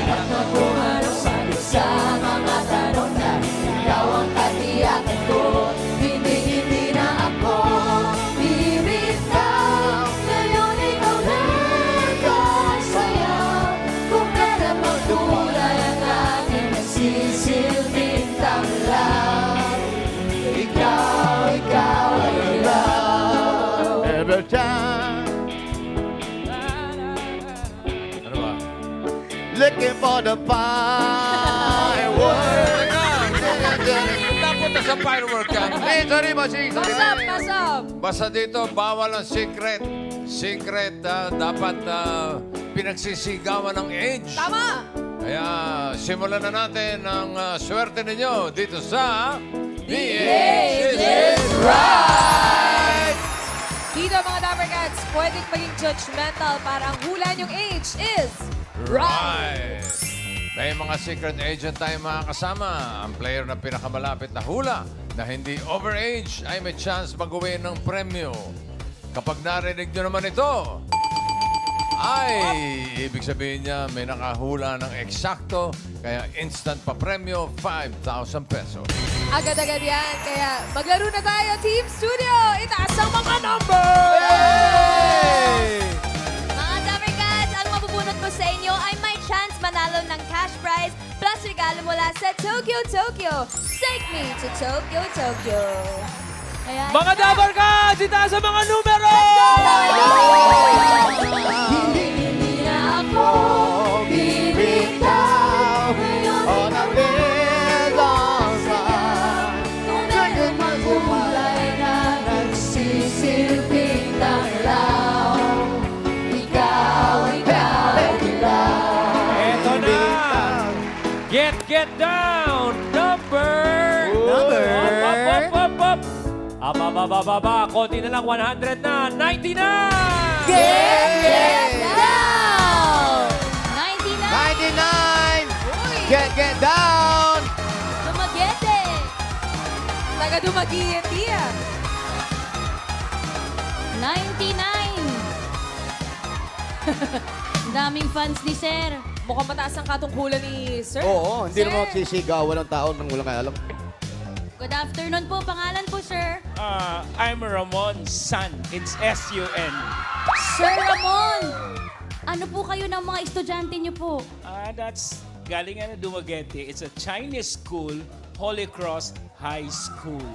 Nakuha ng sagot sa mga tanong na ikaw ang katiyakan ko. Hindi na ako bibitaw. Ngayon ikaw na nagsasayaw. Kung kailan magkulay ang aking nagsisilbing tanglaw. Ikaw ay love. Every time. Ano ba? Looking for the fireworks. Napunta sa firework ka. Sorry, bossing. Sorry. Pasok! Basta dito, bawal ang secret. Secret, dapat pinagsisigawan ng age. Tama! Kaya simulan na natin ang swerte ninyo dito sa The Age is Right! Dito mga Dapper Cats, pwedeng maging judgmental para ang hula niyong age is Right! May mga secret agent tayong mga kasama. Ang player na pinakamalapit na hula na hindi overage ay may chance mag-uwi ng premyo. Kapag narinig nyo naman ito, ay ibig sabihin niya may nakahula ng eksakto, kaya instant pa premyo, 5,000 pesos. agad-agad yan. Kaya maglaro na tayo, Team Studio! Itaas ang mga number! Mga Dapper Cats, ang mabubunot ko sa inyo ay may chance manalo ng cash prize plus regalo mula sa Tokyo, Tokyo. Take me to Tokyo, Tokyo. Ayan. Mga Dapper Cats, itaas ang mga numero! Hindi na ako bibitaw. On a little side. Kung kailan magkulay na nagsisilbing tanglaw. Ikaw Eto na! Get down! Number! Up! Ababa, konti na lang, 100 na, 99! Get down! 99! 99! Get down! Dumagete! Taga dumagiyati yan. 99! Ang daming fans ni Sir. Mukhang mataas ang katungkulan ni Sir. Oo, hindi Sir. naman magsisigawan ng tao nang walang alam. Good afternoon po. Pangalan po, Sir? I'm Ramon's son. It's S-U-N. Sir Ramon! Ano po kayo ng mga estudyante niyo po? That's galing na Dumaguete. It's a Chinese school, Holy Cross High School.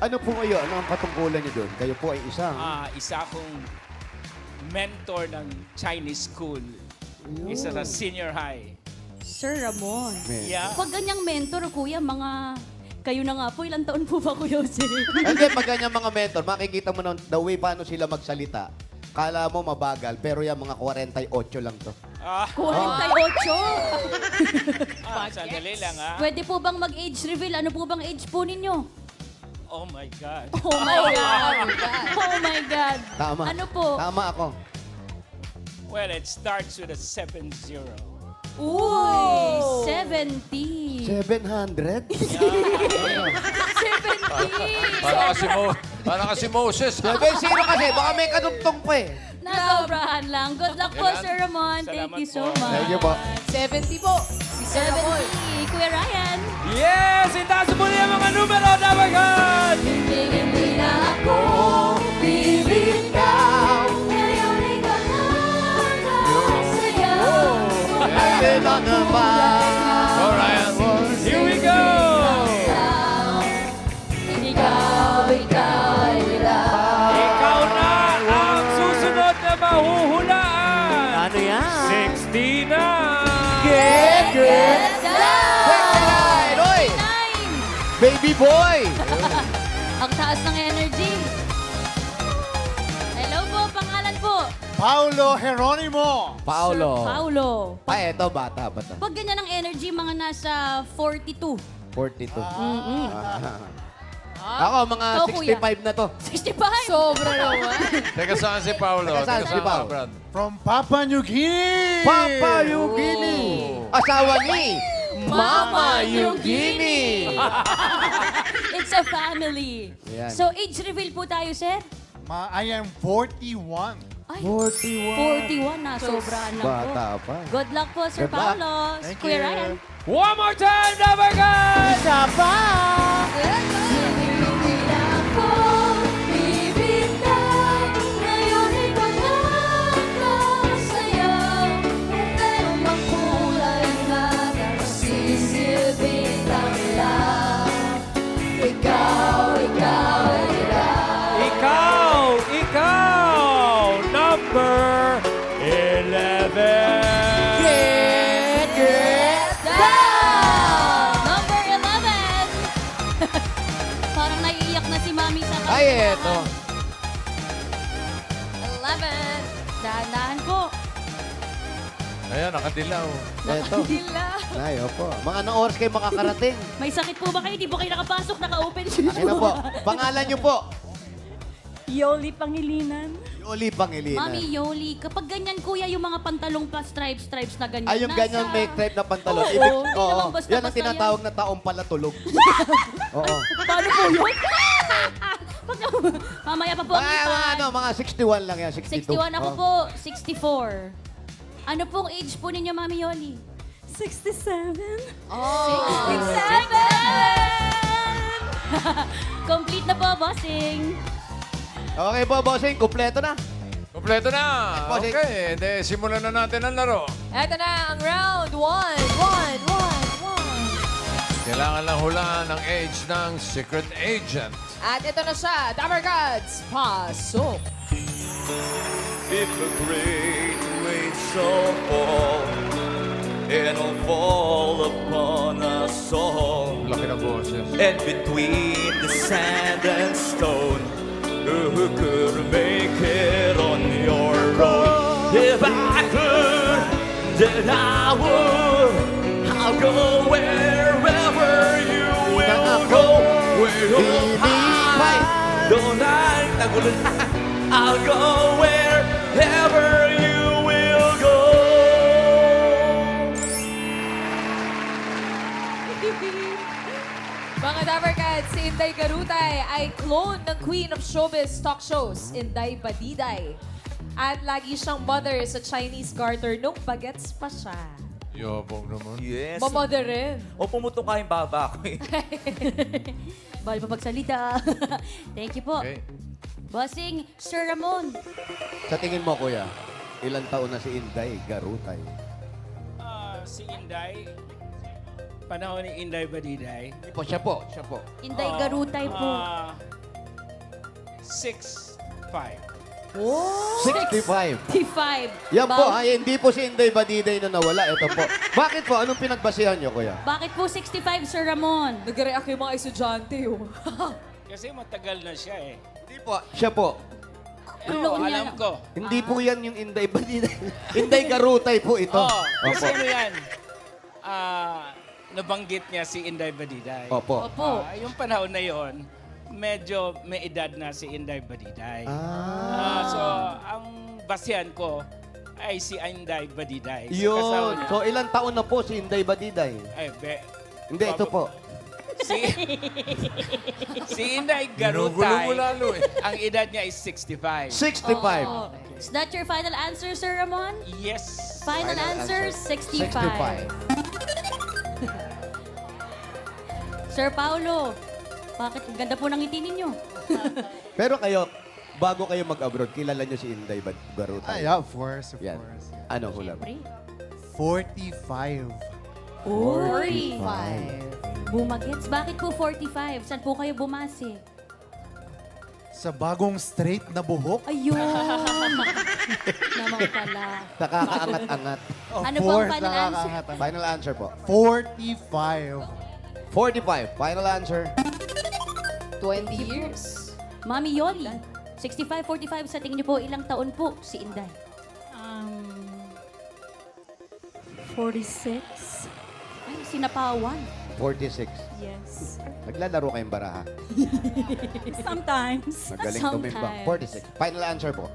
Ano po kayo? Ano ang patungkulan niyo doon? Kayo po ay isang... Isa akong mentor ng Chinese school. Isa sa senior high. Sir Ramon. Yeah. Pag ganyang mentor, kuya, mga... Kayo na nga po, ilang taon po ba, Kuya Jose? Hindi, pag ganyan mga mentor, makikita mo naman the way paano sila magsalita. Kala mo mabagal, pero yung mga 48 lang to. 48! Sandali lang Pwede po bang mag-age reveal? Ano po bang age po ninyo? Oh my God. Oh my God! Oh my God! Tama. Ano po? Tama ako. Well, it starts with a 70. Uy! 70! 700? 70! Para kasi Moses. 7-0 kasi, baka may kadugtong pa eh. Nasobrahan lang. Good luck po, Yan. Sir Ramon. Thank Salamat you so po. much. Thank you po. 70 po. Si Sir Ramon. 70! Kuya Ryan. Yes! Itaas mo niya mga numero, Dapper Cats! Hindi na ako bibitaw. Ngayon ikaw na nagsasayaw. Sila naman. Go, Ryan. Here we go! Ikaw ay love. Ikaw na ang susunod na mahuhulaan! Ano yan? 69! Get down! Oy! 9! Baby boy! Ang taas ng energy. Hello po, pangalan po. Paulo Jeronimo. Paulo. Sir Paulo. Eto, bata. Pag ganyan ang energy, mga nasa 42. 42. Ah. Ako, mga Ikaw, kuya. 65 na to. 65. Sobra naman. Teka, saan si Paolo? Teka, saan si Paolo? Brad? From Papua New Guinea. Papua New Guinea. Asawa ni Mama New Guinea. It's a family. Ayan. So, age reveal po tayo, sir? I am 41. Ay, 41. 41 na. Sobraan lang po. Bata pa. Good luck po, Sir Good luck. Paolo. Thank Kuya you. Ryan. One more time, number guys! Isa pa! Hindi na ako bibitaw. Ngayon ikaw na kasayaw. Pero makulay na nagsisilbing lang. Ikaw, ikaw, ikaw. Ikaw, number 11. Number 11. Parang naiiyak na si Mami sa kanya. Ay, eto. 11. Dahan-dahan po. Ayan, nakadilaw. Eto. Dila. Ay, opo. Mga anong oras kayo makakarating? May sakit po ba kayo? Di po kayo nakapasok, naka-open siya. Akin na po. Pangalan niyo po. Yoli Pangilinan. Yoli Pangilinan. Mami Yoli, kapag ganyan kuya yung mga pantalong pa stripes na ganyan. Ay, yung ganyan may type na pantalon. Oo, Ibig, hindi oo. naman basta-basta Yan ang tinatawag na taong palatulog. Oo. Paano po yun? Mamaya pa po ang Mga, ipan. ano, mga 61 lang yan, 62. 61 ako Oo. po, 64. Ano pong age po ninyo, Mami Yoli? 67. Oh. 67! Complete na po, bossing. Okay po, bossing. Kumpleto na. Kompleto na. Bossing. Okay, edi simulan na natin ang laro. Eto na ang round 1. Kailangan lang hulaan ang age ng secret agent. At ito na siya, Dapper Gods, pasok! If a great weight shall fall, it'll fall upon us all. Laki ng boses. And between the sand and stone, who could make it on your road? If I could, then I would. I'll go wherever you will go. Where your heart, don't I? I'll go wherever you will go. Mga Dapper Gods, si Inday Garutay ay clone ng Queen of Showbiz talk shows, Inday Badiday. At lagi siyang mother sa Chinese garter nung bagets pa siya. Yabong naman. Yes. Mamother rin. O pumutok ka yung baba ko eh. Bawal pa pagsalita. Thank you po. Okay. Bossing, Sir Ramon. Sa tingin mo, kuya, ilang taon na si Inday Garutay? Si Inday, panahon ni Inday Badiday. Hindi po, siya po. Siya po. Inday Garutay po. 6'5". 65. 55. Yan po, ay hindi po si Inday Badiday na nawala. Ito po. Bakit po? Anong pinagbasihan niyo, kuya? Bakit po 65, Sir Ramon? Nag-react yung mga estudyante. Oh. Kasi matagal na siya eh. Hindi po. Siya po. Clone niya Alam na- ko. Hindi po yan yung Inday Badiday. Inday Garutay po ito. Oo, kasi Opo. ano yan? Nabanggit niya si Inday Badiday. Opo. Opo. Yung panahon na yon, medyo may edad na si Inday Badiday. So, ang basihan ko ay si Inday Badiday. So, kasama Yun. niya. So, ilang taon na po si Inday Badiday? Ay, Hindi, ito po. si Inday Ginugulo Garutay, mo lalo eh. ang edad niya is 65. 65. Oh. Is that your final answer, Sir Ramon? Yes. Final, Final answer, answer, 65. Sir Paulo, bakit ang ganda po ng ngiti ninyo? Pero kayo, bago kayo mag-abroad, kilala niyo si Inday Garutay? Yeah, of course, of Yan. course. Ano hula? Pre. 45. Uy! Bumagets. Bakit po 45? Saan po kayo bumase? Sa bagong straight na buhok. Ayun! Naman pala. Nakakaangat-angat. Ano po ang final answer? Final answer po. 45. 45. Final answer. 20 years. Mami Yoli, 65, 45, sa tingin niyo po ilang taon po si Inday? 46. Ay, sinapawan. 46. Yes. Naglalaro kayong baraha. Sometimes. Magaling Sometimes. tumimbang. 46. Final answer po.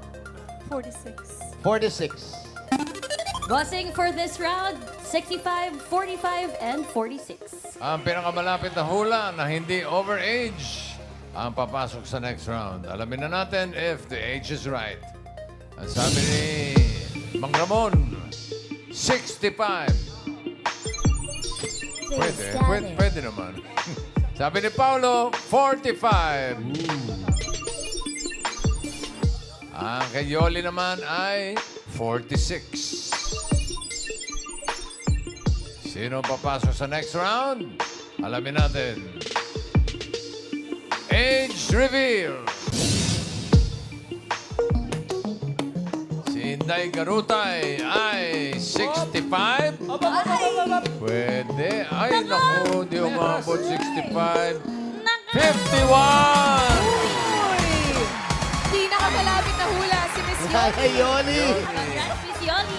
46. 46. Bossing for this round, 65, 45, and 46. Ang pinakamalapit na hula na hindi overage ang papasok sa next round. Alamin na natin if the age is right. Ang sabi ni Mang Ramon, 65. Pwede naman. Sabi ni Paolo, 45. Ang kay Yoli naman ay 46. Sino papasok sa next round? Alamin natin. Age reveal. Si Inday Garutay ay 65. Pwede. Ay, naku, di umabot 65. 51! Di nakakalapit na hula si Miss Yoli. Ay, Yoli! Congrats, Miss Yoli.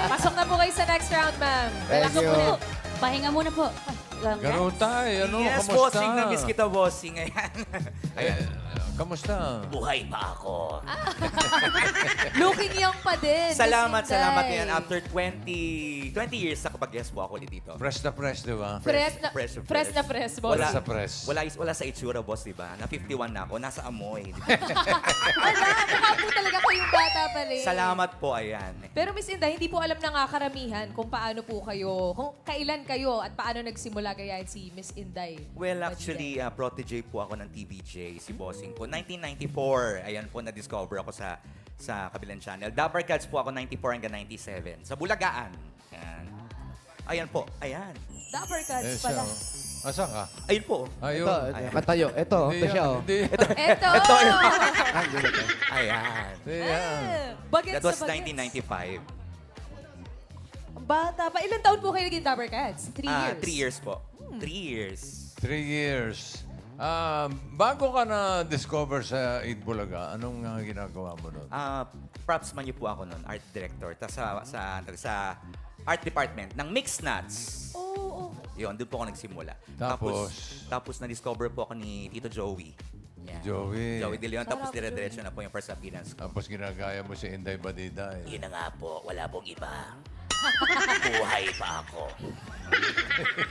Pasok na po kayo sa next round, ma'am. Thank you. Pahinga muna po. Garutay, ano? Yes, Kamusta? bossing. Na-miss kita, bossing. Ayan. Kamusta? Buhay pa ako. Looking young pa din. Miss Salamat Inday. yan. After 20 years na kapag-guest po ako ulit dito. Fresh na fresh, di ba? Fresh na Fresh. fresh, na fresh, boss. Wala sa press. Wala sa itsura, boss, di ba? Na 51 na ako. Nasa amoy. Di ba? Wala, mukha po talaga kayong bata pa rin. Salamat po, ayan. Pero Miss Inday, hindi po alam ng karamihan kung paano po kayo, kung kailan kayo at paano nagsimula gayahin si Miss Inday. Well, actually, protege po ako ng TVJ, si Bossing po. 1994, ayan po, na-discover ako sa kabilang channel. Dapper Cats po ako 94 hanggang 97. Sa Bulagaan. Ayan po, ayan. Dapper Cats Eh, pala. siya. Asan ka? Ayun po. Ayun. Katayo. Ito, Hindi ito siya, yan, oh. hindi. Eto! Ayan. Hindi yan. Bagets That was sa bagets. 1995. Ang bata pa. Ilan taon po kayo naging Dapper Cats? 3 years? 3 years po. 3 years. 3 years. Bago ka na-discover sa Eid Bulaga, anong ginagawa mo nun? Props man niyo po ako noon, art director. Tapos sa art department ng Mixed Nuts. Oo. Yun, doon po ako nagsimula. Tapos? Na-discover po ako ni Tito Joey. Yan. Joey. Joey De Leon. Tapos Sarap, dire-diretso na po yung first appearance ko. Tapos ginagaya mo si Inday Badida. Yun na nga po, wala pong iba. Buhay pa ako.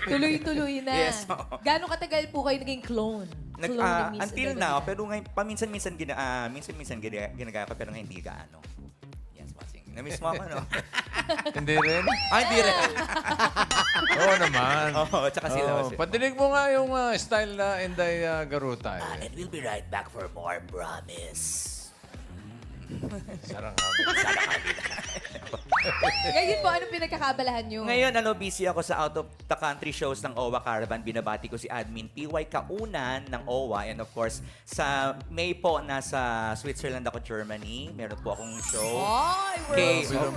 Tuloy-tuloy na. Yes, oo. Gano'ng katagal po kayo naging clone? Clone ni Miss Until Inday now, Badida? pero ngayon, minsan-minsan ginagaya ko, pero ngayon hindi gaano. Yes, bossing. Na-miss mo ako, no? Hindi rin? Hindi rin. Oo naman. Oo, tsaka sila. Oh, patinig mo nga yung style na Inday Garutay. And we'll be right back for more, promise. Sarang kami. Ngayon po, anong pinagkakabalahan nyo? Ngayon, busy ako sa out of the country shows ng OWA Caravan. Binabati ko si Admin PY Kaunan ng OWA. And of course, sa May po, nasa Switzerland ako, Germany. Meron po akong show. Ay, Kay, we're...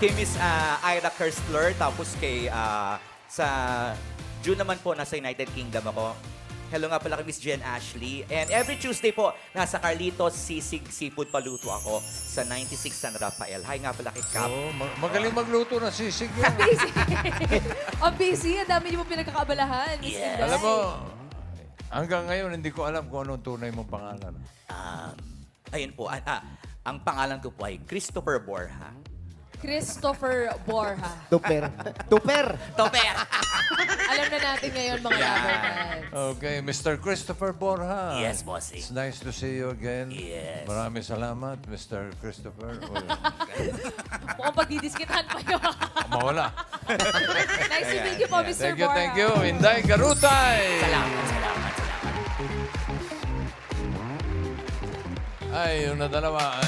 kay Miss Ira Kerstler. Tapos sa June naman po, nasa United Kingdom ako. Hello nga pala kay Miss Jen Ashley. And every Tuesday po, nasa Carlitos Sisig Seafood Paluto ako sa 96 San Rafael. Hi nga pala kay Cap. Oh, magaling magluto ng sisig yan. Busy. Ang busy. Ang dami niyo po pinagkakabalahan, Miss Inday. Alam mo, hanggang ngayon hindi ko alam kung anong tunay mong pangalan. Ayun po. Ang pangalan ko po ay Christopher Borja. Christopher Borja. Tuper. Toper! Alam na natin ngayon, mga Dapper Cats. Okay, Mr. Christopher Borja. Yes, bossing. It's nice to see you again. Yes. Maraming salamat, Mr. Christopher. Mukhang pagdidiskitahan pa yun. Mawala. Nice to meet you po, Mr. Borja. Thank you. Inday Garutay. Salamat. Ay, yung na dalawa.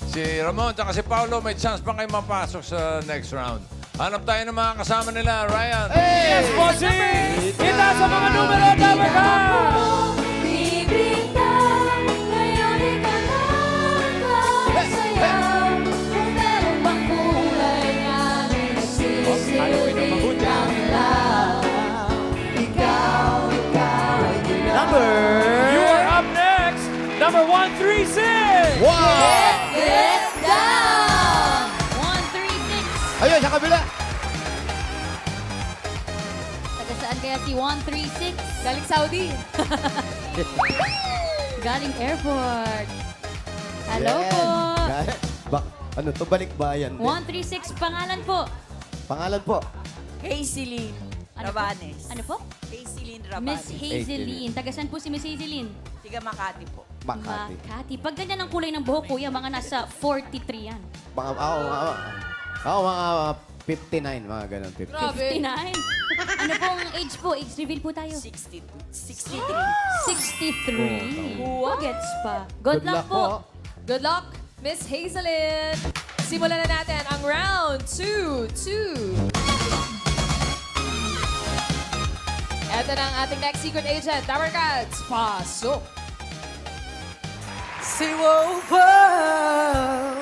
Si Ramon at si Paolo, may chance pa kayo mapasok sa next round. Hanap tayo ng mga kasama nila, Ryan. Yes, bossing! Kita sa mga numero, Dapper Cats! Bibitaw, ngayon ikaw na sayaw. Kung meron bang kulay na nagsisilang You are up next! Number 136! Get down! 136. Ayun, sa kabila. Taga saan kaya si 136? Galing Saudi. Galing airport. Hello Yan. po. Ano to, balikbayan din. 136 pangalan po. Pangalan po. Hazeline Ano po? Rabanes. Ano po? Hazeline Miss Rabanes. Hazeline. Taga saan po si Miss Hazeline? Tiga Makati po. Makati. Makati. Pag ganyan ang kulay ng buhok, kuya, mga nasa 43 yan. Mga, mga 59, mga ganun. 50. Grabe. 59. Ano pong age po? Age reveal po tayo. 63. 63. Gets pa. Good luck po. Good luck, Miss Hazelin. Simulan na natin ang round 2. Ito na ang ating next secret agent. Tower Cats, pasok. Say, whoa, whoa.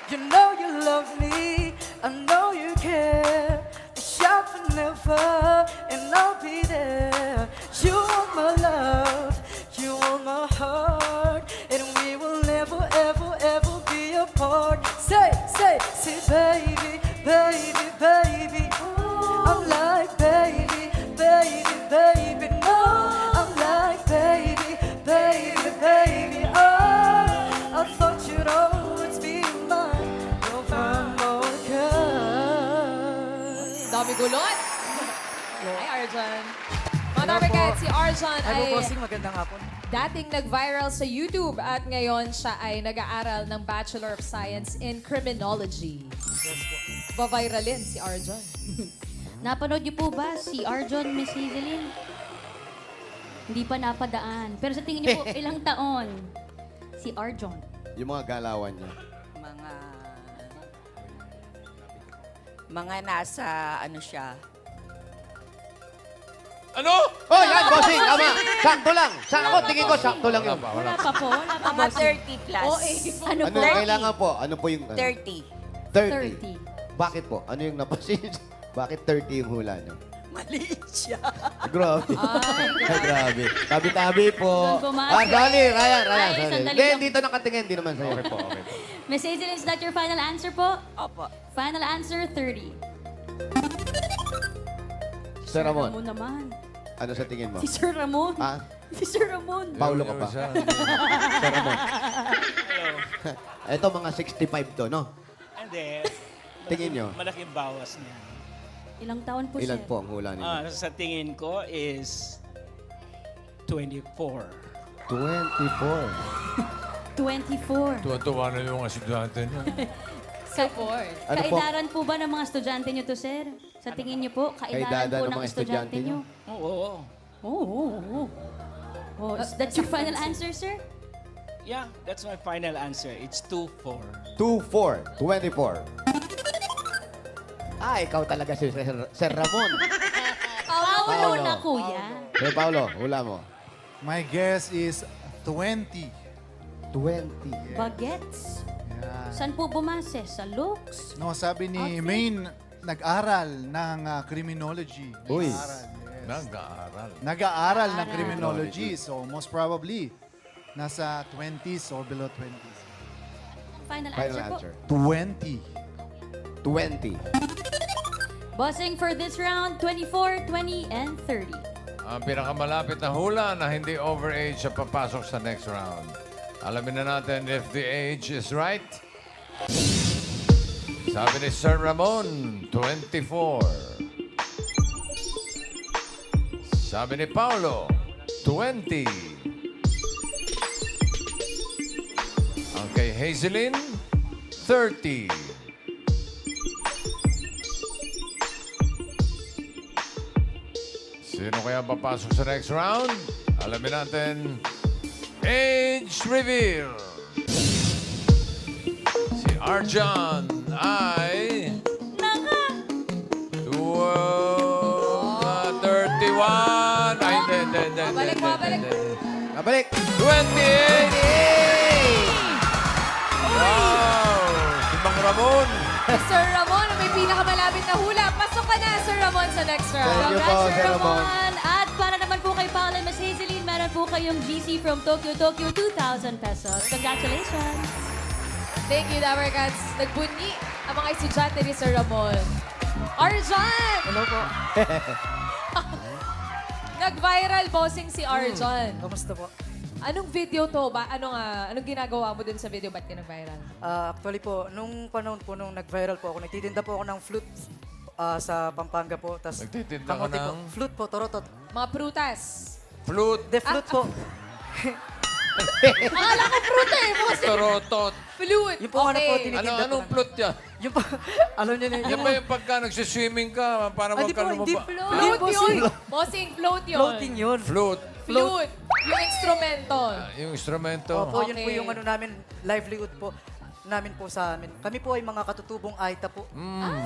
You know you love me. I know you care. Shout forever, and I'll be there. You want my love. You want my heart. And we will never, ever, ever be apart. Say, baby, baby, baby. I'm like, baby, baby, baby. No, I'm like, baby, baby, baby. Oh, I thought you'd always be mine. November girl. Dami gulot. Hi, Arjan. Mga Tower Cats, si Arjan ay magandang hapon. dating nag-viral sa YouTube at ngayon siya ay nag-aaral ng Bachelor of Science in Criminology. Ba-viralin si Arjan. Napanood niyo po ba si Arjon, Miss Hazelin? Hindi pa napadaan. Pero sa tingin niyo po, ilang taon? Si Arjon. Yung mga galawan niya. Mga nasa, ano siya, Ano? Oh, yan, bossing. Tama. Sakto lang. Ako, tingin ko, sakto lang yun. Wala pa po. Wala pa, mga bossing. 30 plus. Ano Ano po? kailangan po? Ano po yung... 30. 30. Bakit po? Ano yung napasin? Bakit 30 yung hula niyo? Maliit siya. Grabe. Ay, grabe. Tabi-tabi po. Doon pumasok. Dali. Ryan, Ay, sorry. sandali Hindi, lang. dito nakatingin. Hindi naman sa'yo. Okay po. Miss Hazelin, is that your final answer po? Opo. Final answer, 30. Sir Ramon, Ramon naman. ano sa tingin mo? Si Sir Ramon. Ha? Si Sir Ramon. Paulo ka pa. Sir Ramon. Ito, mga 65 to, no? Hindi. Tingin nyo? Malaking bawas niya. Ilang taon po Ilan siya? po ang hula ninyo? Sa tingin ko is 24. 24. 24. Tuwa-tuwa na yung mga estudyante niya. Support. Ano po? Kaidaran po ba ng mga estudyante niyo to, sir? Sa tingin niyo po, kaidaran Kaidaran po ng ng mga estudyante estudyante niyo? Oo. Oo. Oh, is that your final answer, sir? Yeah, that's my final answer. It's 2-4. 24. 24. Ah, ikaw talaga si Sir Ramon. Paulo na, kuya. Sir Paulo, hula mo. My guess is 20. 20. Bagets? Yeah. Saan po bumase? Sa looks? No, sabi ni Maine, nag-aral ng criminology. Uy. Nag-aral, yes. Nag-aaral. Nag-aaral ng criminology. So, most probably, nasa 20s or below 20s. Final Final answer answer. po. 20. 20. Bossing for this round, 24, 20, and 30. Ang pinakamalapit na hula na hindi overage ang papasok sa next round. Alamin na natin if the age is right. Sabi ni Sir Ramon, 24. Sabi ni Paulo, 20. Ang kay Hazelin, 30. Sino kaya papasok sa next round? Alamin natin. Age reveal. Si Arjan ay... Naka! 31. Ay, hindi. Babalik. Nabalik. 28. Wow! Si Mang Ramon. Sir Ramon, may pinakamalapit na hula. Pasok ka na, Sir Ramon, sa next round. Thank you po, Congrats, Sir Ramon. At para naman po kay Paula and Miss Hazelin, meron po kayong GC from Tokyo, 2,000 pesos. Congratulations! Thank you, Tower Cats. Nagbunyi ang mga estudyante ni Sir Ramon. Arjan! Hello po. Nag-viral bossing si Arjan. Kamusta po? Anong video to ba? Anong ginagawa mo dun sa video? Ba't ka nag-viral? Actually po, nung panahon po, nung nag-viral po ako, nagtitinda po ako ng flute sa Pampanga po. Tas Nagtitinda ka kamote po. ng? Flute po, torotot. Mga prutas. Flute. The flute po. Akala ko fruit eh, bossing. Torotot. Flute. Yung po ano po, Okay. tinitinda Anong po. flute yan? Yung po, alam niyo na Yan ba yung pagka nagsiswimming ka para Hindi wag ka po, hindi lumaba? float. Float yun. Bossing, float yun. Floating yun. Flute. Flute. Yung instrumento. Yung instrumento. Opo, yun po Okay. yung ano namin, livelihood po namin po sa amin. Kami po ay mga katutubong Aita po.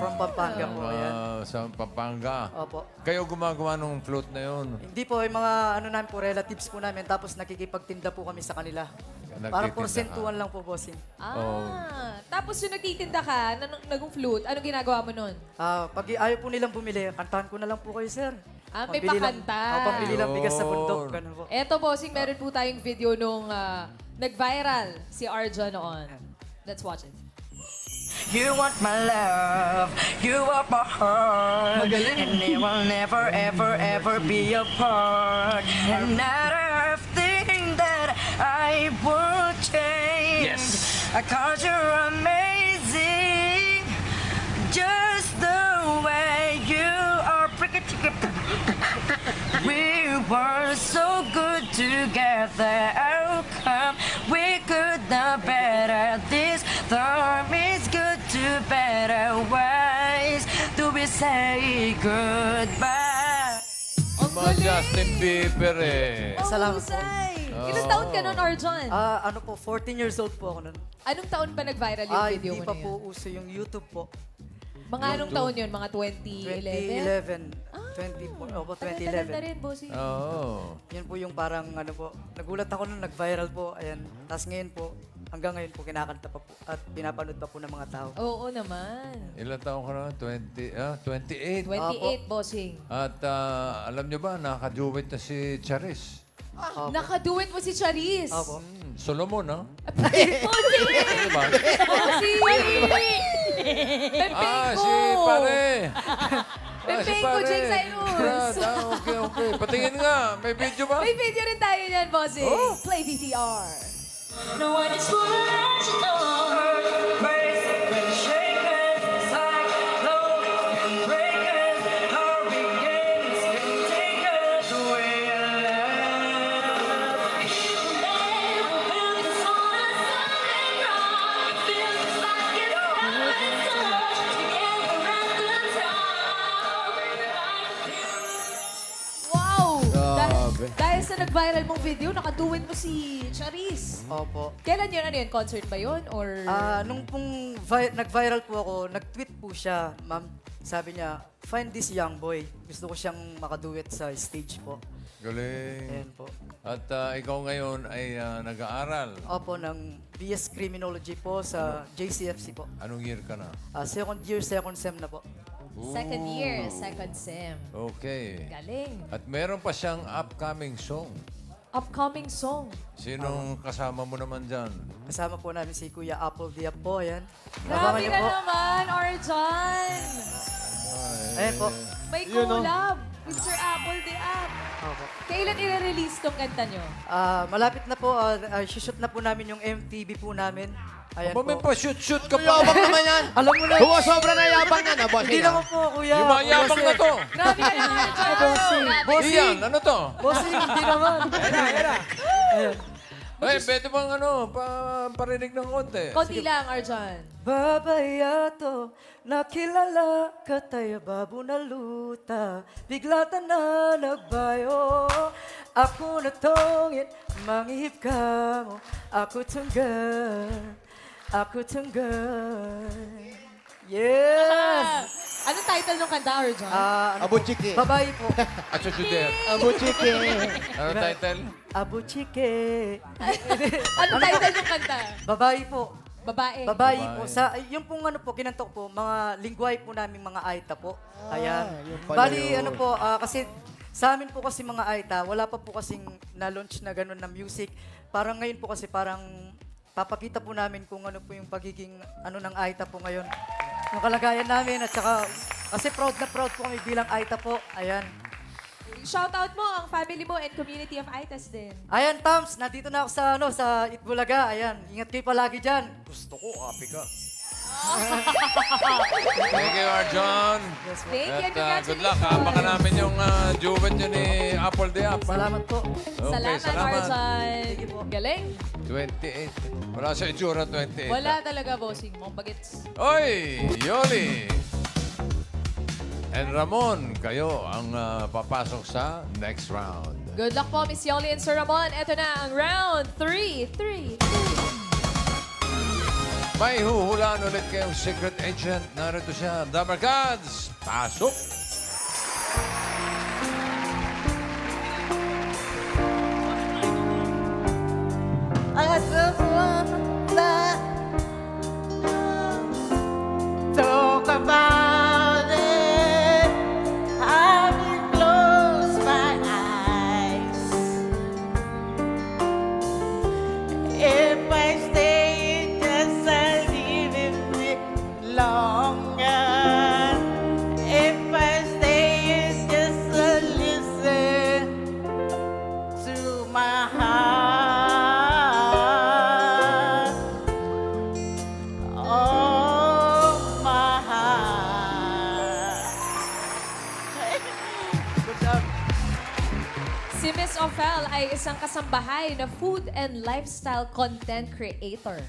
From Pampanga po. Ayan. Sa Pampanga. Opo. Kayo gumagawa ng flute na yun. Hindi po, yung mga ano namin po, relatives po namin. Tapos nakikipagtinda po kami sa kanila. Parang Nagtitinda porsentuhan lang po, bossing. Tapos yung nagtitinda ka, nagong flute, anong ginagawa mo nun? Pag ayaw po nilang bumili, kantahan ko na lang po kayo, sir. May Pambili lang- pakanta. pambili lang bigas sa bundok. Yun. Ganun po. Eto, bossing, meron po tayong video nung nag-viral si Arja noon. Let's watch it. You want my love, you want my heart, and it will never, ever, ever be apart. Another thing that I would change, cause you're amazing, just the way you are. We were so good together. How come we could not better this? Time is good to better ways. Do we say goodbye? Mga Justin Bieber eh. Salamat po. Ilang taon ka nun, Arjan? Ano po, 14 years old po ako nun. Anong taon pa nag-viral yung video Hindi mo pa na po yun? uso yung YouTube po. Mga anong taon yun? Mga 2011? 2011. Opo, Tagal-tagal 2011. na rin, bossing. Oo. Yan po yung parang ano po, nagulat ako nung nag-viral po. Ayan. Tapos ngayon po, hanggang ngayon po kinakanta pa po at pinapanood pa po ng mga tao. Oo naman. Ilan taon ka na? 28. 28, bossing. At alam nyo ba, nakaduet na si Charis. Nakaduet mo si Charis. Opo. Solomon, no? Bossing! Ano ba? Bossing! Pempenko! Si pare. Pempenko, Jake Cyrus. Okay. Patingin nga. May video ba? May video rin tayo yan, bossing. Oh. Play VTR. No, I just wanna let you know. Wow! Grabe. Dahil sa nag-viral mong video, nakaduet mo si Charis. Opo. Kailan yun? Ano yun? Concert ba yun? Or... Nung pong nag-viral po ako, nag-tweet po siya, ma'am. Sabi niya, find this young boy. Gusto ko siyang makaduet sa stage po. Galing. Ayan po. At ikaw ngayon ay nag-aaral. Opo, ng BS Criminology po sa JCFC po. Anong year ka na? Second year, second sem na po. Second year, second sem. Okay. Galing. At meron pa siyang upcoming song. Upcoming song. Sinong kasama mo naman dyan? Kasama po namin si Kuya Apple Diap po. Ayan. Grabe Abangan niyo ka po. naman, Arjan! Ayan po. May collab with Sir Apple the App. Opo. Kailan i-release tong kanta nyo? Malapit na po, shoot na po namin yung MTV po namin. Ayan Aba, may po. pa-shoot-shoot ka pa. Yabang naman yan. Alam mo na, Sobra na yabang yan, boss. hindi naman po, Kuya. Yung mga yabang na to. Grabe ka naman, Arjan! Bossing. Iyan, ano to? Bossing, hindi naman. Eh, pwede bang parinig ng konti? Konti lang, Arjan. Babayato, nakilala ka tayo babu na luta. Bigla ta na nagbayo, ako natongit, mangihip ka mo. Ako tunggal. Yes! Anong title ng kanta, Arjan? Ano po? Abuchiki. Babae po. At Juder. Abuchiki. Ano title? Abuchike. Anong title ng kanta? Babae po. Babae. Babae po. Yung pong ano po, kinantok po, mga lingway po namin mga Aita po. Ayan. yun pala Bali, yun. ano po, kasi sa amin po kasi mga Aita, wala pa po kasing na-launch na ganun na music. Parang ngayon po kasi parang papakita po namin kung ano po yung pagiging ano ng Aita po ngayon. Yung kalagayan namin at saka, kasi proud na proud po kami bilang Aita po. Ayan. Shoutout mo ang family mo and community of Aitas din. Ayan, Tams, nandito na ako sa Itbulaga. Ayan, ingat kayo palagi dyan. Gusto ko, api ka. Thank you, Arjon. Thank you. At good luck. Baka namin yung duet nyo ni Apple the App. Salamat po. Okay, Salamat, Arjan. Galing. 28. Wala sa itsura 28. Wala talaga, bossing. Mong bagets. Oy, Yoli! And Ramon, kayo ang papasok sa next round. Good luck po, Miss Yoli and Sir Ramon. Ito na ang round 3. May huhulaan ulit kayong secret agent. Narito siya. Dabber Gods, pasok! I just wanna talk about it. I will close my eyes. If I stay, just a little bit longer. If I stay, just a listen to my heart. Oh, my heart. Good job. Si Miss Ophel ay isang kasambahay na food and lifestyle content creator.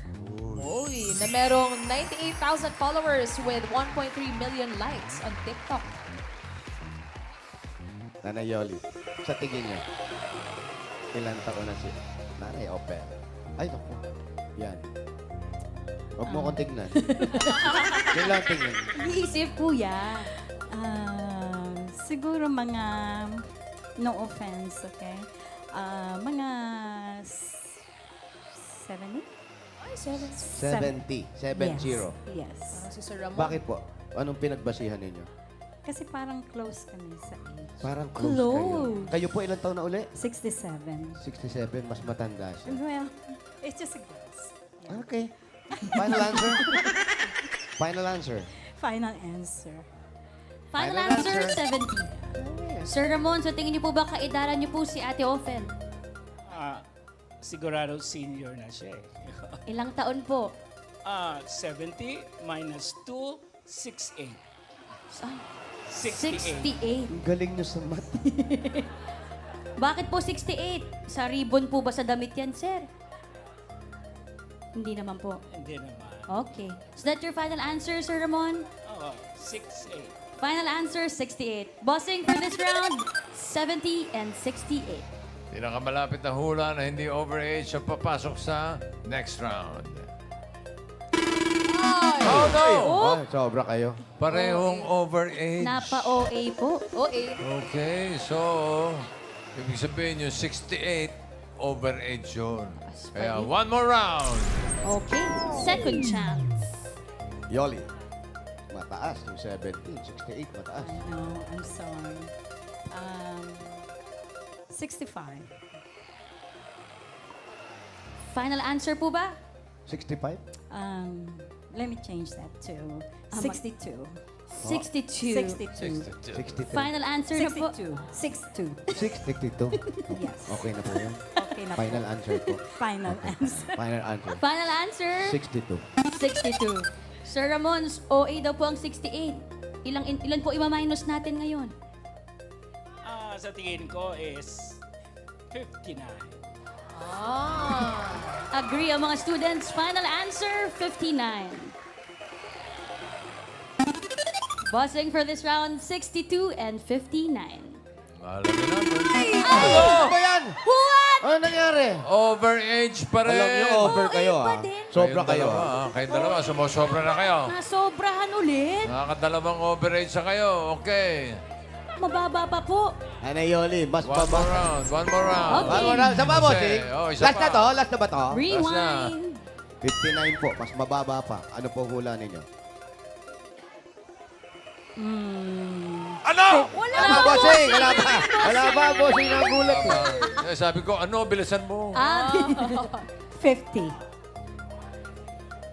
Uy, na merong 98,000 followers with 1.3 million likes on TikTok. Nanay Yoli, sa tingin niyo, ilan taon na si Nanay Opel? Ay, naku. Yan. Huwag mo kong tignan. Yan lang tingin. Iisip, kuya. Siguro mga, no offense, okay? Mga 70? 70. 70. Yes. Si Sir Ramon. Bakit po? Anong pinagbasihan ninyo? Kasi parang close kami sa age. Parang close, Close. kayo. Kayo po ilang taon na uli? 67. 67, mas matanda siya. Well, it's just a guess. Yeah. Okay. Final answer? Final answer. Final answer. Final Final answer, answer. 70. Sir Ramon, so tingin niyo po ba kaidaran niyo po si Ate Ophel? Sigurado senior na siya eh. Ilang taon po? 70 minus 2, 68. 68. Ang galing nyo sa math. Bakit po 68? Sa ribbon po ba sa damit yan, sir? Hindi naman po. Hindi naman. Okay. Is that your final answer, Sir Ramon? 68. Final answer, 68. Bossing for this round, 70 and 68. Pinakamalapit na hula na hindi overage ang papasok sa next round. Oh, no! Ay, sobra kayo. Parehong overage. Napa-OA po. OA. Okay, so, ibig sabihin yung 68, overage yun. Kaya, one more round. Okay. Second chance. Yoli, mataas yung 70. 68, mataas. No, I'm sorry. 65. Final answer po ba? 65? Let me change that to 62. 62. 62. 62. Final answer na po. 62. 62. Yes. Okay na po yan. Okay na po. Final answer po. Final answer. Final answer. Final answer, 62. 62. Sir Ramon's OA daw po ang 68. Ilan po ima-minus natin ngayon? Sa tingin ko is 59. Agree ang mga students. Final answer, 59. Bossing for this round, 62 and 59. Alamin natin. Ano ba yan? What? Ano nangyari? Overage pa rin. Alam niyo, over kayo pa ah. din. Sobra Kayong kayo. dalawa, Kayong dalawa, sumusobra na kayo. Nasobrahan ulit. Nakakadalawang overage sa kayo. Okay. Mababa pa po. Nanay Yoli, mas One more baba. round. One more round. Okay. One more round. Sa ba, bossing? Isa Last pa. na to? Last na ba to? Rewind. 59 po. Mas mababa pa. Ano po hula ninyo? Ano? Wala Wala pa, bossing! Wala pa! Wala pa, bossing. Nagulat eh. Sabi ko, ano, bilisan mo. 50.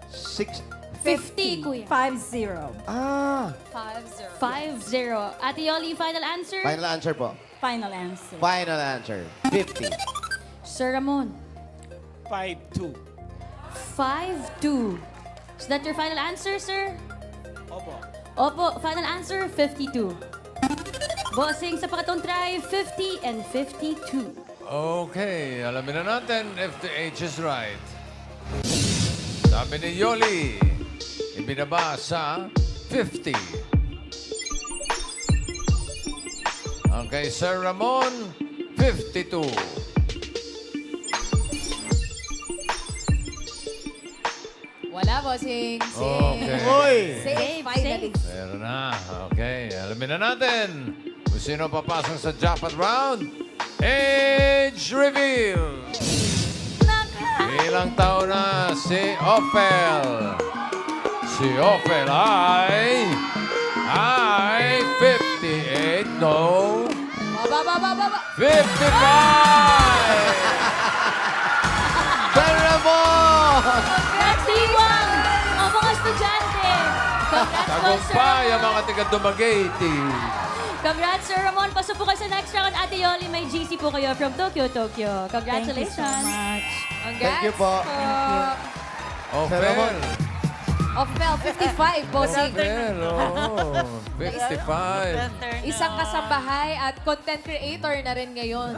6. 50, kuya. 50. Ah! 5-0. 5-0. Ate Yoli, final answer? Final answer po. Final answer. Final answer. 50. Sir Ramon, 5-2. 5-2. Is that your final answer, sir? Opo. Opo, final answer, 52. Bossing sa pakatong try, 50 and 52. Okay, alamin na natin if the age is right. Sabi ni Yoli, ibinaba sa 50. Ang kay Sir Ramon, 52. Wala, bossing. Okay. Safe, finally. Meron na. Okay, alamin na natin kung sino papasok sa jackpot round. Age reveal! Ilang taon na si Ophel? Si Ophel ay 58, no? Baba. 55! Tara mo! Nagsiwang ang mga estudyante. Congrats po, Sir Tagumpay ang Ramon. mga taga-Dumaguete. Congrats, Sir Ramon. Pasok po kayo sa next round. Ate Yoli, may GC po kayo from Tokyo, Tokyo. Congratulations. Thank you so much. Congrats Thank you po. Ophel. Ramon. Ophel, 55, bossing. Ophel, oh. 55. Isang kasambahay at content creator na rin ngayon.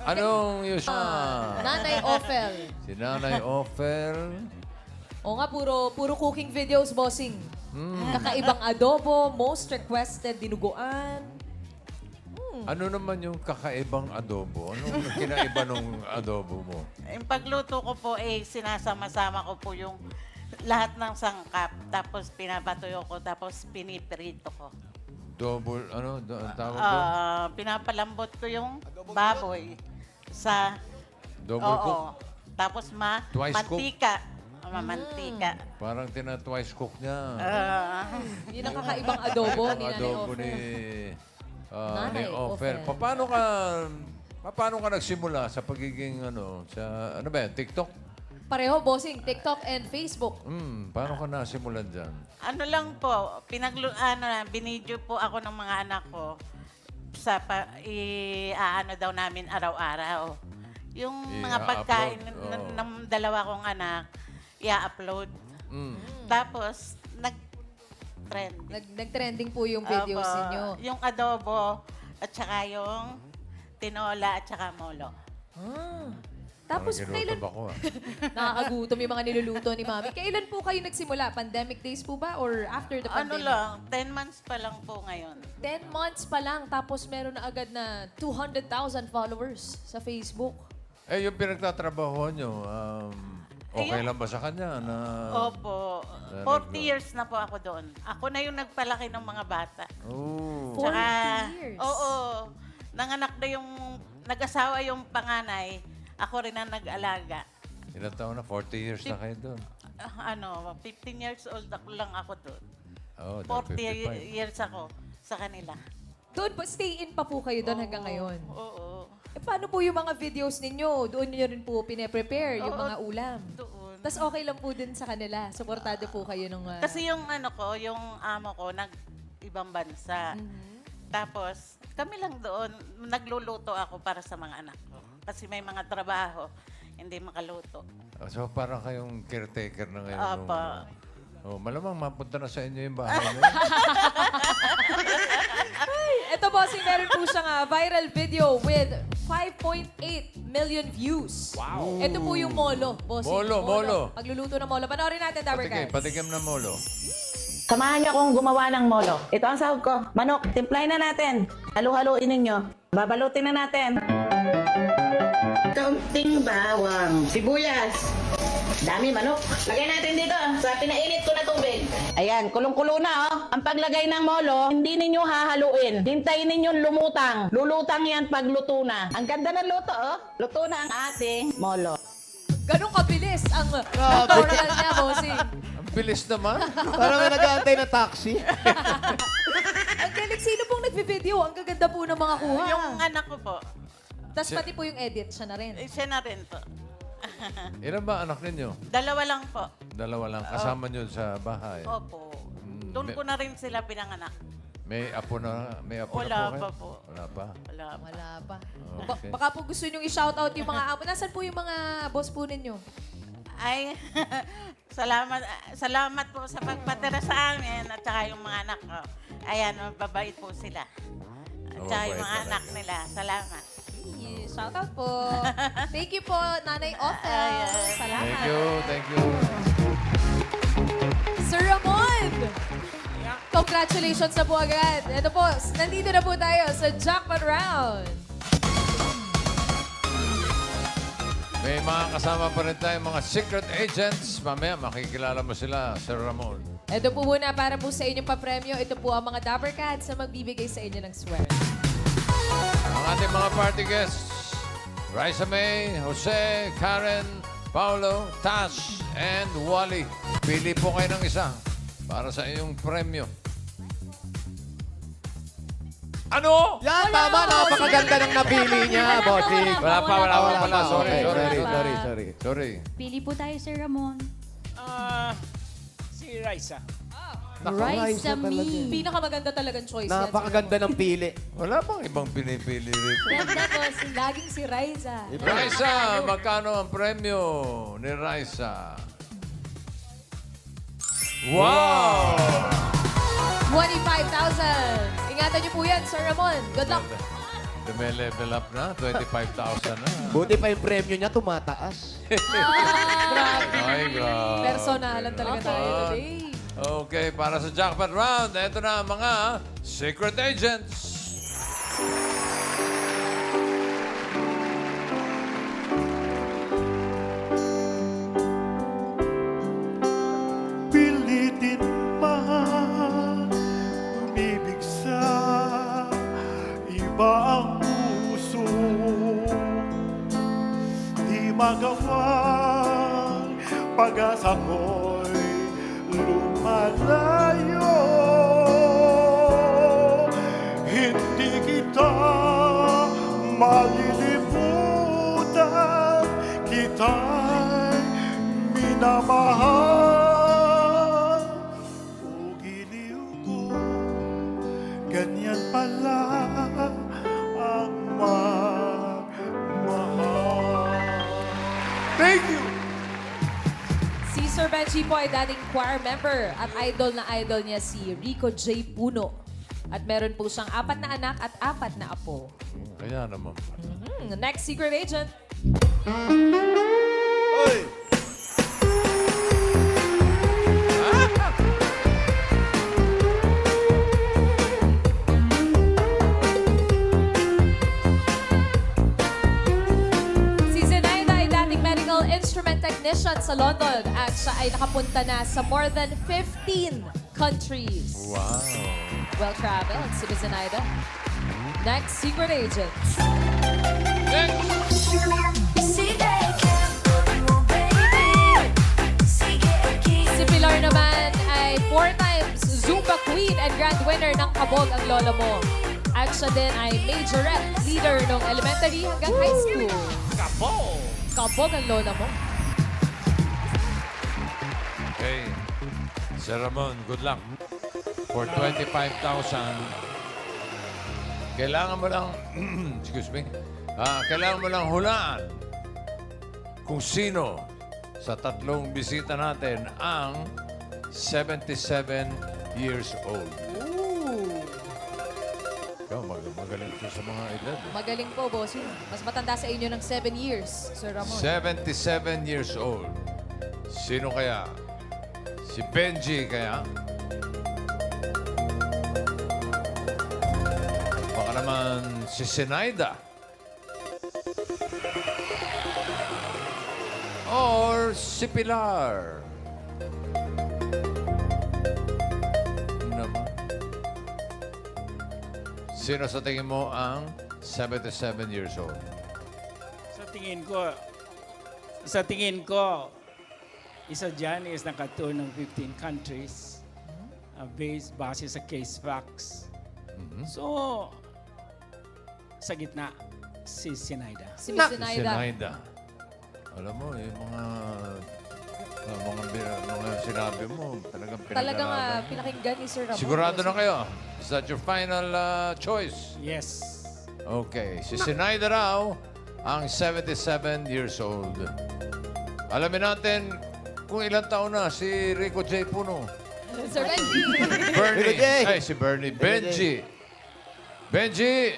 Anong usual? Nanay Ophel. Si Nanay Ophel. O nga, puro cooking videos, bossing. Kakaibang adobo, most requested dinuguan. Ano naman yung kakaibang adobo? Anong kinaiba nung adobo mo? Yung pagluto ko po, sinasama-sama ko po yung lahat ng sangkap. Tapos pinapatuyo ko, tapos piniprito ko. Double, ang tawag doon? Pinapalambot ko yung baboy sa... Double cook? Tapos Twice cook? mantika. Mantika. Parang tina-twice cook niya. Yun ang kakaibang adobo Ang ni Nanay adobo Ophel. ni Nanay Ophel. Ophel. Paano ka nagsimula sa pagiging TikTok? Pareho, bossing, TikTok and Facebook. Paano ka nasimulan dyan? Ano lang po, binidyo po ako ng mga anak ko sa iaano daw namin araw-araw. Yung mga I-upload, pagkain oo. ng dalawa kong anak, i-upload. Tapos, nag-trend. Nag-trending po yung videos Opo, ninyo. Yung adobo, at saka yung tinola, at saka molo. Tapos, Parang kailan ginutom ako, nakakagutom yung mga niluluto ni Mami? Kailan po kayo nagsimula? Pandemic days po ba or after the Ano pandemic? lang, 10 months pa lang po ngayon. 10 months pa lang, tapos meron na agad na 200,000 followers sa Facebook. Yung pinagtatrabaho nyo, okay Ayun. lang ba sa kanya? Opo, na 40 years na po ako doon. Ako na yung nagpalaki ng mga bata. Oh. 40 years? Oo, nanganak na nag-asawa yung panganay. Ako rin ang nag-alaga. Ilang taon na? 40 years na kayo doon. 15 years old lang ako doon. Oh, 40 55. years ako sa kanila. Doon po, stay in pa po kayo doon hanggang ngayon. Oo. Paano po yung mga videos ninyo? Doon nyo rin po pine-prepare yung Oo, mga ulam. Doon. Tapos okay lang po din sa kanila. Suportado po kayo nung... Kasi yung yung amo ko, ibang bansa. Tapos, kami lang doon, nagluluto ako para sa mga anak ko. Kasi may mga trabaho, hindi makaluto. So parang kayong caretaker na ngayon. Apa. Malamang mapunta na sa inyo yung bahay na Ito bossing, meron po siyang viral video with 5.8 million views. Wow! Ito po yung molo, bossing. Molo. Pagluluto ng molo. Panoorin natin, Dabber Guys. Patikim na molo. Samahan niyo akong gumawa ng molo. Ito ang sahog ko. Manok, timplahin na natin. Halu-haluin ninyo. Babalutin na natin. Kaunting bawang. Sibuyas. Dami manok. Lagay natin dito sa pinainit ko na tubig. Ayan, kulong-kulo na oh. Ang paglagay ng molo, hindi ninyo hahaluin. Hintayin ninyo lumutang. Lulutang yan pag luto na. Ang ganda ng luto oh. Luto na ang ating molo. Ganun kabilis ang tutorial niya, bossing. Ang bilis naman. Parang may nag-aantay na taxi. Ang galing, sino pong nagbe-video? Ang gaganda po ng mga kuha. Yung anak ko po, Tapos pati po yung edit, siya na rin. siya na rin po. Ilan ba anak ninyo? Dalawa lang po. Dalawa lang. Kasama nyo sa bahay. Opo. Doon ko na rin sila pinanganak. May apo na Wala po kayo? pa po. Wala pa. Wala pa. Wala pa. Okay. Baka po gusto nyo i-shoutout yung mga amo. Nasaan po yung mga boss po ninyo? Ay, salamat po sa pagpatira sa amin at saka yung mga anak ko. Ayan, mababait po sila. At saka yung mga anak nila. Salamat. Shout out po. Thank you po, Nanay Ophel. Salamat. Thank you. Sir Ramon! Congratulations na po agad. Ito po, nandito na po tayo sa jackpot round. May mga kasama pa rin tayong mga secret agents. Mamaya makikilala mo sila, Sir Ramon. Ito po muna para po sa inyong papremyo. Ito po ang mga Dapper Cats na magbibigay sa inyo ng swerte. Ang ating mga party guests, Raisa May, Jose, Karen, Paulo, Tash, and Wally. Pili po kayo ng isa para sa iyong premyo. Ano? Yan, tama. Napakaganda ng napili niya, bossing. Wala pa. Sorry. Pili po tayo, Sir Ramon. Si Raisa. Raisa Me. Pinakamaganda talagang choice yan. Napakaganda ng pili. Wala pang ibang pinipili rito. Ganda po, laging si Raisa. Raisa, magkano ang premyo ni Raisa? Wow! 25,000. Ingatan niyo po yan, Sir Ramon. Good luck. Level up na, 25,000 na. Buti pa yung premyo niya tumataas. Ay, grabe. Personalan talaga tayo today. Okay, para sa jackpot round, ito na ang mga secret agents. Pilitin man umibig sa iba ang puso, di magawang pag-asa ko'y lumalayo. Hindi kita malilimutan, kita'y minamahal. O giliw ko, ganyan pala ang magmahal. Thank you! Si Sir Benji po ay dating choir member at idol na idol niya si Rico J. Puno. At meron po siyang 4 na anak at 4 na apo. Kaya naman. Next secret agent. Si Zenaida ay dating medical instrument technician sa London at siya ay nakapunta na sa more than 15 countries. Wow. Well-traveled si Miss Zenaida. Next secret agent. Si Pilar naman ay 4 times Zumba Queen and Grand Winner ng Kabog ang lolo mo. At siya din ay majorette leader ng elementary hanggang high school. Kabog! Kabog ang lola mo. Okay. Sir Ramon, good luck. For 25,000, kailangan mo lang, excuse me, kailangan mo lang hulaan kung sino sa 3 bisita natin ang 77 years old. Ikaw, magaling ko sa mga edad. Magaling po, bossing. Mas matanda sa inyo ng 7 years, Sir Ramon. 77 years old. Sino kaya? Si Benji kaya? Baka naman si Zenaida. Or si Pilar. Naman. Sino sa tingin mo ang 77 years old? Sa tingin ko, isa dyan is nakatour ng 15 countries base sa case facts. So, sa gitna, si Zenaida. Si Miss Zenaida. Zenaida. Alam mo, yung mga sinabi mo, talagang Talagang pinag-aralan. pinakinggan ni Sir Ramon. Sigurado na kayo? Is that your final choice? Yes. Okay. Si Zenaida raw ang 77 years old. Alamin natin kung ilang taon na si Rico J. Puno. Sir Benji. Bernie. Rico J. Ay, si Bernie. Benji. Benji,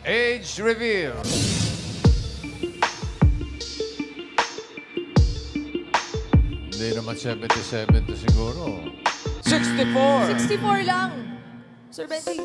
age reveal. Hindi naman 77 to siguro. 64. 64 lang. Sir Benji.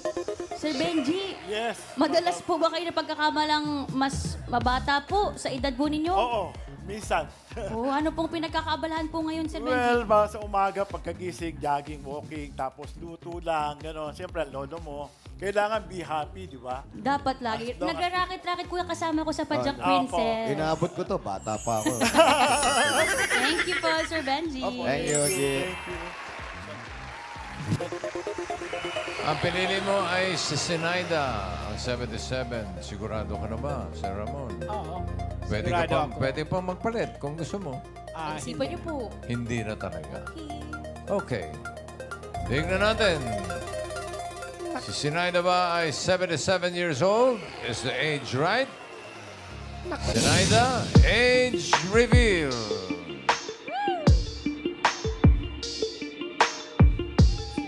Sir Benji, Yes. madalas po ba kayo na pagkakamalang mas mabata po sa edad po ninyo? Oo, minsan. Oh, ano pong pinagkakaabalahan po ngayon, Sir Benji? Well, ba, sa umaga, pagkagising, jogging, walking, tapos luto lang, gano'n. Siyempre, ang lolo mo, kailangan be happy, di ba? Dapat lagi. As long as- Nagrarakit-rakit ko yung kasama ko sa Pajak Opo. Princess. Inaabot ko to, bata pa ako. Thank you po, Sir Benji. Thank you, G. Ang pinili mo ay si Sinaida, ang 77. Sigurado ka na ba, Sir Ramon? Oo. Pwede ka Sigurado pa, ako. pwede pa magpalit kung gusto mo. Isipan niyo po. Hindi na talaga. Okay. Tingnan natin. Si Sinaida ba ay 77 years old? Is the age right? Sinaida, age reveal.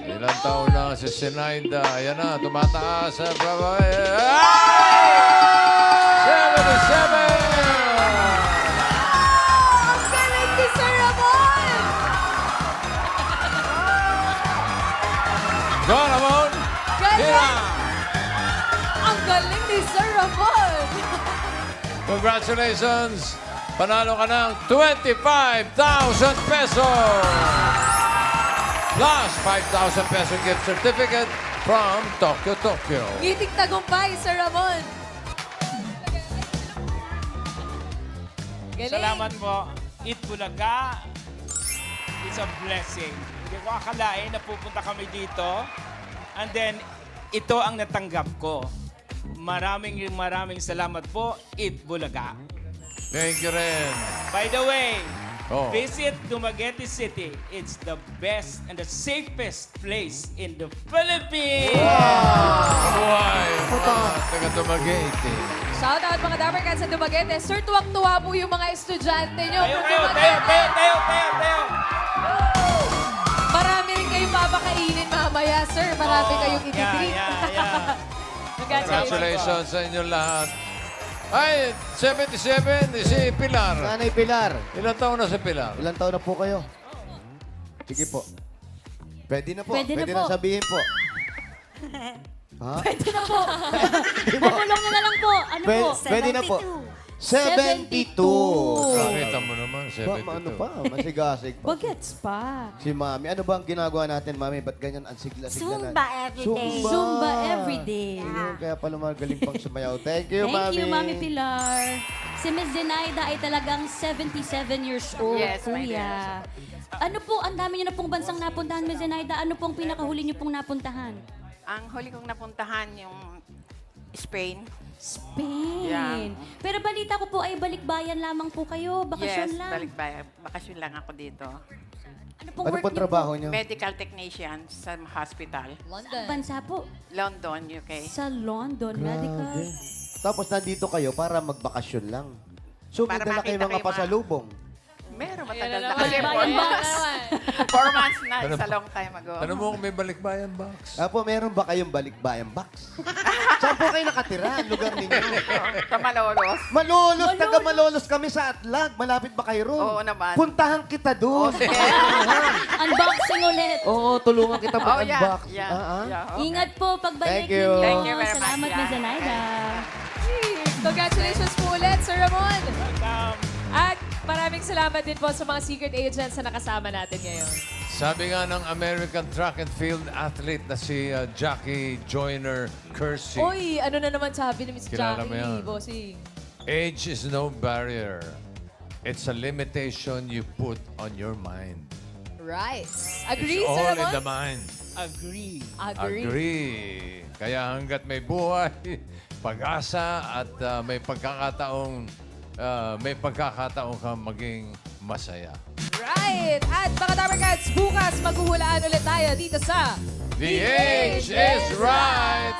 Ilang taon na si Sinaida? Ayan na, tumataas. Ay! 77! Ang galing ni Sir Ramon! Go, Ramon! Galing! Ang galing ni Sir Ramon! Congratulations! Panalo ka ng 25,000 pesos! Plus 5,000 peso gift certificate from Tokyo, Tokyo. Ngiting tagumpay, Sir Ramon! Galing! Salamat po. Eat Bulaga. It's a blessing. Hindi ko akalain na pupunta kami dito. And then, ito ang natanggap ko. Maraming salamat po, Eat Bulaga. Thank you rin. By the way, Oh. visit Dumaguete City. It's the best and the safest place in the Philippines. Buhay, mga taga-Dumaguete. Shout out mga Dapper Cats sa Dumaguete. Sir, tuwang-tuwa po yung mga estudyante nyo. Tayo, from tayo, Dumaguete. tayo. Marami rin kayong papakainin mamaya, sir. Marami kayong ititreat. Yeah. Congratulations sa inyo lahat. Ay, 77, si Pilar. Nanay Pilar, Ilang taon na si Pilar? ilang taon na po kayo? Sige po. Pwede na po. Pwede na Pwede po. na sabihin po. Ha? Pwede na po. Bumulong na lang po. Ano po? Pwede na po. 72. Nakita mo naman, Ba, ano 72. pa? Masigasig pa. Bagets pa. Si Mami. Ano ba ang ginagawa natin, Mami? Ba't ganyan ang sigla-sigla Zumba everyday. Zumba everyday. Ayun, kaya pala magaling pang sumayaw. Thank you, Thank Mami. you, Mami Pilar. Si Miss Zenaida ay talagang 77 years old, Yes, my kuya. Ano po, ang dami niyo na pong bansang napuntahan, Miss Zenaida. Ano pong pinakahuli niyo pong napuntahan? Ang huli kong napuntahan yung Spain. Spain. Yeah. Pero balita ko po ay balikbayan lamang po kayo. Bakasyon Yes, lang. balikbayan. Bakasyon lang ako dito. Ano pong Ano work pong niyo trabaho po? niyo? Medical technician sa hospital. London. Bansa po. London, UK. Sa London, medical. Tapos nandito kayo para magbakasyon lang. So, may Para dala kayo makita mga kayo pasalubong. Meron Yan matagal na na naman. kasi. Balikbayan box. 4 months na. Ano It's a ba? long time ago. Ano mo kung may balikbayan box? Apo, meron ba kayong balikbayan box? Saan po kayo nakatira? Ang lugar ninyo? Sa Malolos. Malolos, taga Malolos kami sa Atlag. Malapit ba kayo ron? Oo naman. Puntahan kita doon. Unboxing ulit. Oo, tulungan kita Oh, mag-unbox. yeah. Okay. Ingat po pagbalik Thank you. ninyo. Thank you very much. Salamat, Miss Zenaida. Congratulations po ulit, Sir Ramon. Welcome. At maraming salamat din po sa mga secret agents na nakasama natin ngayon. Sabi nga ng American track and field athlete na si Jackie Joyner Kersey. Uy, ano na naman sabi ni Miss Kilala mo yan. Jackie, bossing. Age is no barrier. It's a limitation you put on your mind. Right. Agree, It's Sir all in Ramon? the mind. Agree. Agree. Agree. Kaya hanggat may buhay, pag-asa at may pagkakataong kang maging masaya. Right. At mga Dapper Cats, bukas maghuhulaan ulit tayo dito sa The age is right!